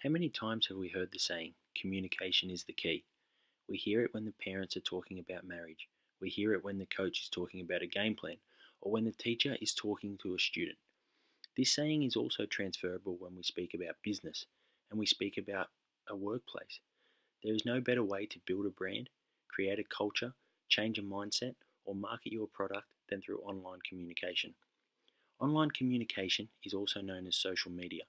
How many times have we heard the saying, communication is the key? We hear it when the parents are talking about marriage. We hear it when the coach is talking about a game plan, or when the teacher is talking to a student. This saying is also transferable when we speak about business and we speak about a workplace. There is no better way to build a brand, create a culture, change a mindset, or market your product than through online communication. Online communication is also known as social media,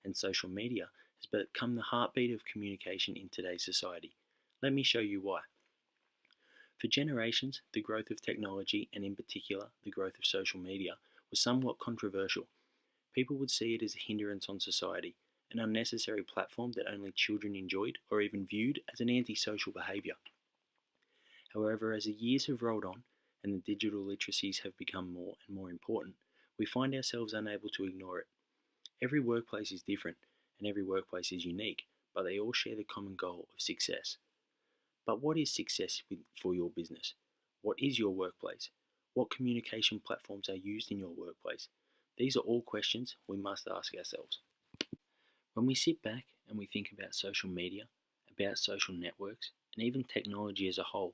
and social media has become the heartbeat of communication in today's society. Let me show you why. For generations, the growth of technology, and in particular the growth of social media, was somewhat controversial. People would see it as a hindrance on society, an unnecessary platform that only children enjoyed or even viewed as an antisocial behaviour. However, as the years have rolled on and the digital literacies have become more and more important, we find ourselves unable to ignore it. Every workplace is different and every workplace is unique, but they all share the common goal of success. But what is success for your business? What is your workplace? What communication platforms are used in your workplace? These are all questions we must ask ourselves. When we sit back and we think about social media, about social networks, and even technology as a whole,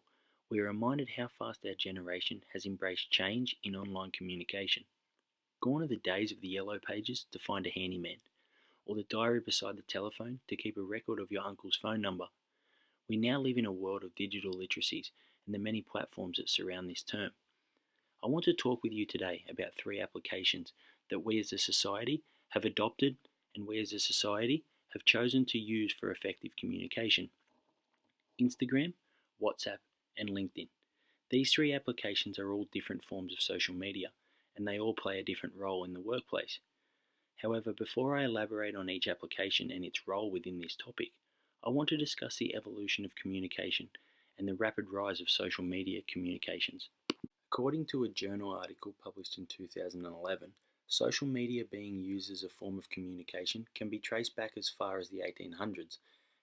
we are reminded how fast our generation has embraced change in online communication. Gone are the days of the yellow pages to find a handyman, or the diary beside the telephone to keep a record of your uncle's phone number. We now live in a world of digital literacies and the many platforms that surround this term. I want to talk with you today about 3 applications that we as a society have adopted and we as a society have chosen to use for effective communication. Instagram, WhatsApp, and LinkedIn. These 3 applications are all different forms of social media, and they all play a different role in the workplace. However, before I elaborate on each application and its role within this topic, I want to discuss the evolution of communication and the rapid rise of social media communications. According to a journal article published in 2011, social media being used as a form of communication can be traced back as far as the 1800s.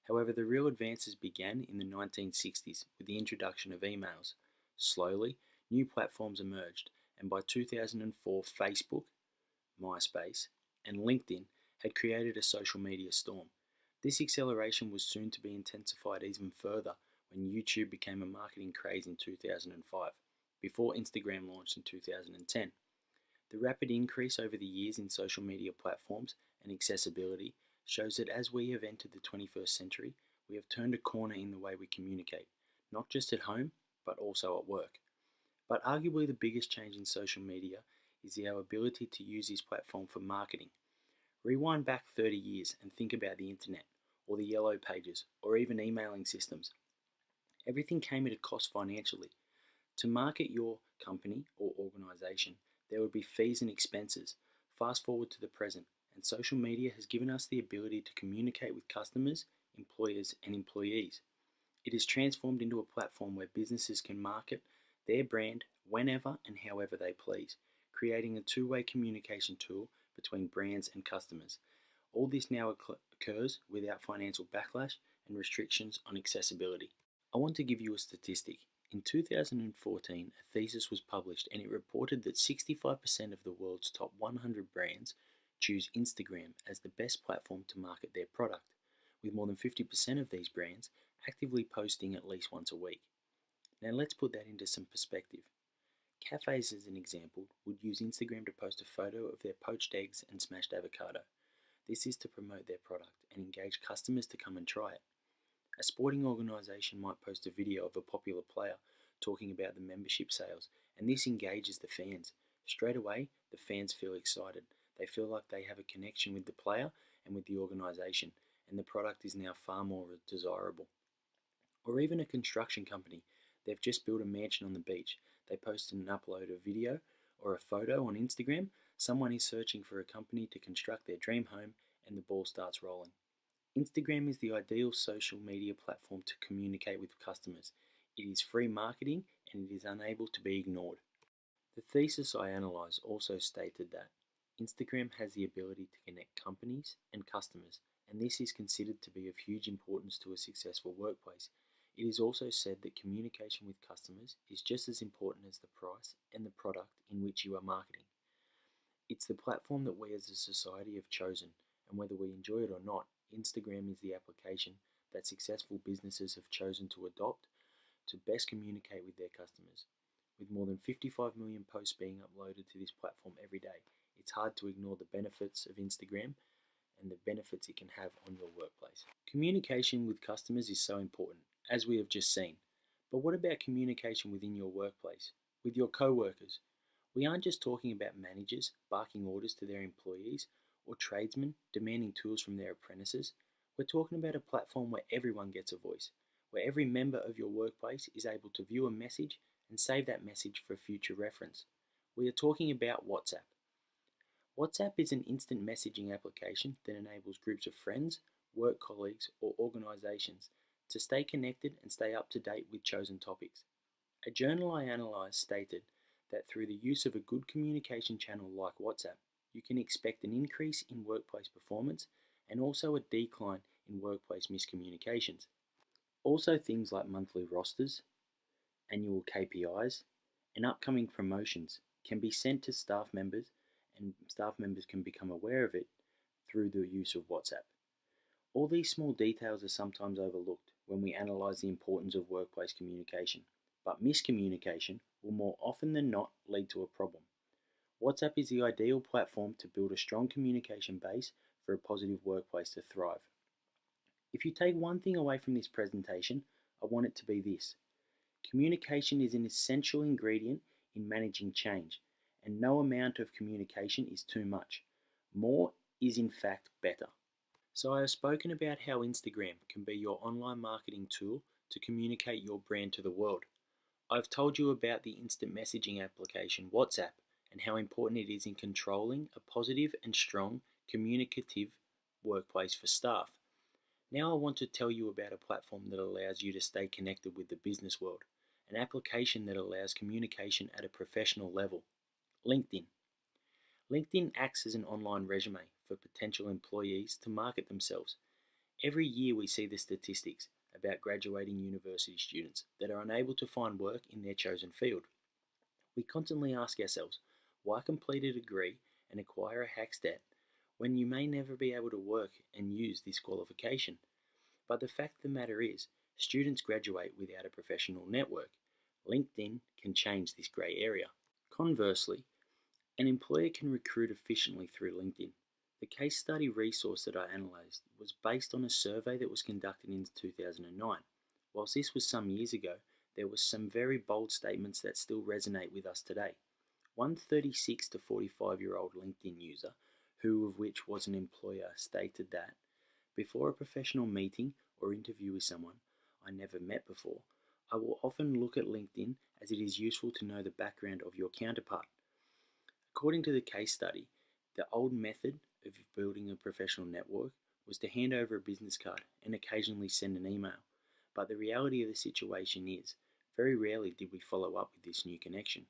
However, the real advances began in the 1960s with the introduction of emails. Slowly, new platforms emerged, and by 2004, Facebook, MySpace, and LinkedIn had created a social media storm. This acceleration was soon to be intensified even further when YouTube became a marketing craze in 2005, before Instagram launched in 2010. The rapid increase over the years in social media platforms and accessibility shows that as we have entered the 21st century, we have turned a corner in the way we communicate, not just at home, but also at work. But arguably the biggest change in social media is our ability to use this platform for marketing. Rewind back 30 years and think about the internet, or the yellow pages, or even emailing systems. Everything came at a cost financially. To market your company or organisation, there would be fees and expenses. Fast forward to the present, and social media has given us the ability to communicate with customers, employers, and employees. It has transformed into a platform where businesses can market their brand whenever and however they please, creating a two-way communication tool between brands and customers. All this now occurs without financial backlash and restrictions on accessibility. I want to give you a statistic. In 2014, a thesis was published and it reported that 65% of the world's top 100 brands choose Instagram as the best platform to market their product, with more than 50% of these brands actively posting at least once a week. Now let's put that into some perspective. Cafes, as an example, would use Instagram to post a photo of their poached eggs and smashed avocado. This is to promote their product and engage customers to come and try it. A sporting organisation might post a video of a popular player talking about the membership sales, and this engages the fans. Straight away, the fans feel excited. They feel like they have a connection with the player and with the organisation, and the product is now far more desirable. Or even a construction company. They've just built a mansion on the beach. They post and upload a video or a photo on Instagram. Someone is searching for a company to construct their dream home, and the ball starts rolling. Instagram is the ideal social media platform to communicate with customers. It is free marketing and it is unable to be ignored. The thesis I analysed also stated that Instagram has the ability to connect companies and customers, and this is considered to be of huge importance to a successful workplace. It is also said that communication with customers is just as important as the price and the product in which you are marketing. It's the platform that we as a society have chosen, and whether we enjoy it or not, Instagram is the application that successful businesses have chosen to adopt to best communicate with their customers. With more than 55 million posts being uploaded to this platform every day, it's hard to ignore the benefits of Instagram and the benefits it can have on your workplace. Communication with customers is so important, as we have just seen. But what about communication within your workplace, with your co-workers? We aren't just talking about managers barking orders to their employees or tradesmen demanding tools from their apprentices. We're talking about a platform where everyone gets a voice, where every member of your workplace is able to view a message and save that message for future reference. We are talking about WhatsApp. WhatsApp is an instant messaging application that enables groups of friends, work colleagues, or organizations to stay connected and stay up to date with chosen topics. A journal I analysed stated that through the use of a good communication channel like WhatsApp, you can expect an increase in workplace performance and also a decline in workplace miscommunications. Also, things like monthly rosters, annual KPIs, and upcoming promotions can be sent to staff members, and staff members can become aware of it through the use of WhatsApp. All these small details are sometimes overlooked when we analyse the importance of workplace communication, but miscommunication will more often than not lead to a problem. WhatsApp is the ideal platform to build a strong communication base for a positive workplace to thrive. If you take one thing away from this presentation, I want it to be this. Communication is an essential ingredient in managing change, and no amount of communication is too much. More is in fact better. So I have spoken about how Instagram can be your online marketing tool to communicate your brand to the world. I've told you about the instant messaging application WhatsApp and how important it is in controlling a positive and strong communicative workplace for staff. Now I want to tell you about a platform that allows you to stay connected with the business world, an application that allows communication at a professional level, LinkedIn. LinkedIn acts as an online resume for potential employees to market themselves. Every year we see the statistics about graduating university students that are unable to find work in their chosen field. We constantly ask ourselves, why complete a degree and acquire a HACS when you may never be able to work and use this qualification? But the fact of the matter is, students graduate without a professional network. LinkedIn can change this grey area. Conversely, an employer can recruit efficiently through LinkedIn. The case study resource that I analysed was based on a survey that was conducted in 2009. Whilst this was some years ago, there were some very bold statements that still resonate with us today. One 36 to 45-year-old LinkedIn user, who of which was an employer, stated that, before a professional meeting or interview with someone I never met before, I will often look at LinkedIn as it is useful to know the background of your counterpart. According to the case study, the old method of building a professional network was to hand over a business card and occasionally send an email. But the reality of the situation is, very rarely did we follow up with this new connection.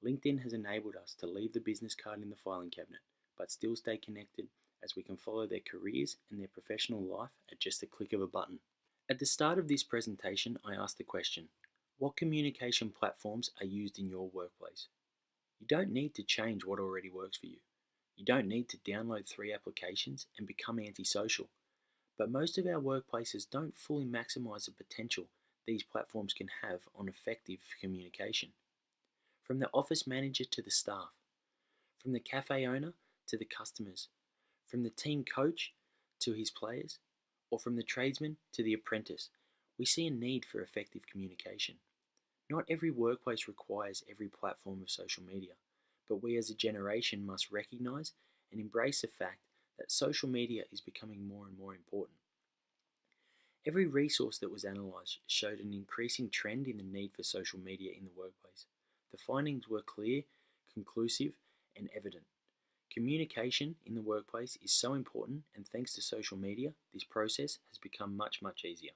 LinkedIn has enabled us to leave the business card in the filing cabinet, but still stay connected as we can follow their careers and their professional life at just a click of a button. At the start of this presentation, I asked the question, what communication platforms are used in your workplace? You don't need to change what already works for you. You don't need to download 3 applications and become antisocial. But most of our workplaces don't fully maximize the potential these platforms can have on effective communication. From the office manager to the staff, from the cafe owner to the customers, from the team coach to his players, or from the tradesman to the apprentice, we see a need for effective communication. Not every workplace requires every platform of social media, but we as a generation must recognize and embrace the fact that social media is becoming more and more important. Every resource that was analysed showed an increasing trend in the need for social media in the workplace. The findings were clear, conclusive, and evident. Communication in the workplace is so important, and thanks to social media, this process has become much, much easier.